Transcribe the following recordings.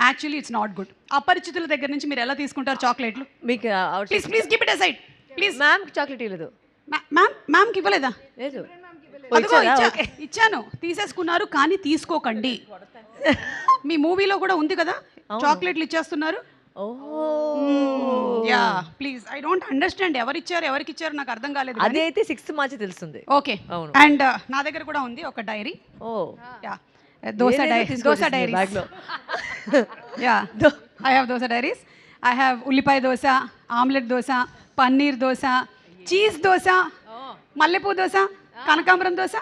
Actually it's not good. అపరిచితుల దగ్గర నుంచి మీరు ఎలా తీసుకుంటారు చాక్లెట్లు? మీకు please please keep it aside please. Ma'am chocolate ఇవ్వలేదు. మ్యామ్కి ఇవ్వలేదా? లేదు. అదిగో ఇచ్చాను, తీసేసుకున్నారు. కానీ తీసుకోకండి. మీ మూవీలో కూడా ఉంది కదా చాక్లెట్లు ఇచ్చేస్తున్నారు. Yeah please, I don't understand ఎవరికి ఇచ్చారు నాకు అర్థం కాలేదు. అదైతే 6th మార్చి తెలుస్తుంది. ఓకే, అండ్ నా దగ్గర కూడా ఉంది ఒక డైరీ. యా, దోస డైరీ బ్యాగ్లో. Yeah, I have dosa diaries. I have ఉల్లిపాయ దోశ, ఆమ్లెట్ దోశ, పన్నీర్ దోశ, చీజ్ దోశ, మల్లెపూ దోశ, కనకాంబరం దోశ.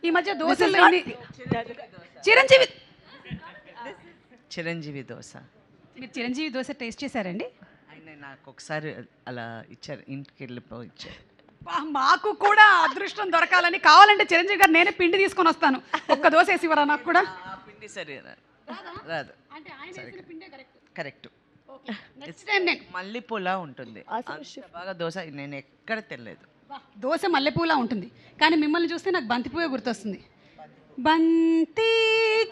ఈ మధ్య దోశలు చిరంజీవి దోశ. మీరు చిరంజీవి దోశ టేస్ట్ చేశారండి? ఆయన నాకు ఒకసారి అలా ఇచ్చారు, ఇంటికి వెళ్ళిపోయి ఇచ్చారు. మాకు కూడా అదృష్టం దొరకాలని, కావాలంటే చిరంజీవి గారు నేనే పిండి తీసుకొని వస్తాను, ఒక్క దోశ వేసివరా నాకు కూడా. పిండి సరే రాదు. కరెక్ట్. మల్లెపూలా ఉంటుంది బాగా దోశ. నేను ఎక్కడ తెలియదు. దోశ మల్లెపూలా ఉంటుంది, కానీ మిమ్మల్ని చూస్తే నాకు బంతిపూవే గుర్తొస్తుంది. బంతి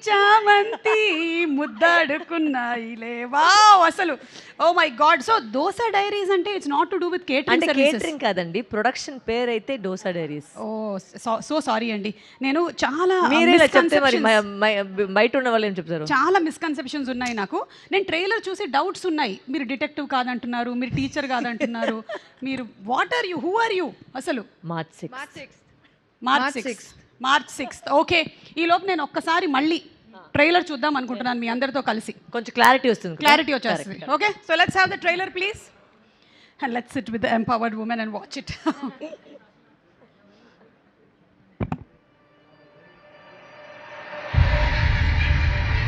చామంతి ముద్దాడుకున్నాయిలే. వావ్, అసలు oh my god. So dosa diaries అంటే it's not to do with catering services. Catering కాదండి, ప్రొడక్షన్ పేరు అయితే dosa diaries. Oh so sorry అండి. నేను చాలా బయట ఉన్న వాళ్ళు ఏం చెప్తారు, చాలా మిస్కన్సెప్షన్స్ ఉన్నాయి నాకు. నేను ట్రైలర్ చూసి డౌట్స్ ఉన్నాయి. మీరు డిటెక్టివ్ కాదంటున్నారు, మీరు టీచర్ కాదంటున్నారు, మీరు what are you, who are you అసలు? March 6th. ఓకే, ఈ లోపు నేను ఒక్కసారి మళ్ళీ ట్రైలర్ చూద్దాం అనుకుంటున్నాను మీ అందరితో కలిసి. కొంచెం క్లారిటీ వచ్చేస్తుంది. Okay, so let's have the trailer please, and let's SIT with the empowered women and watch it.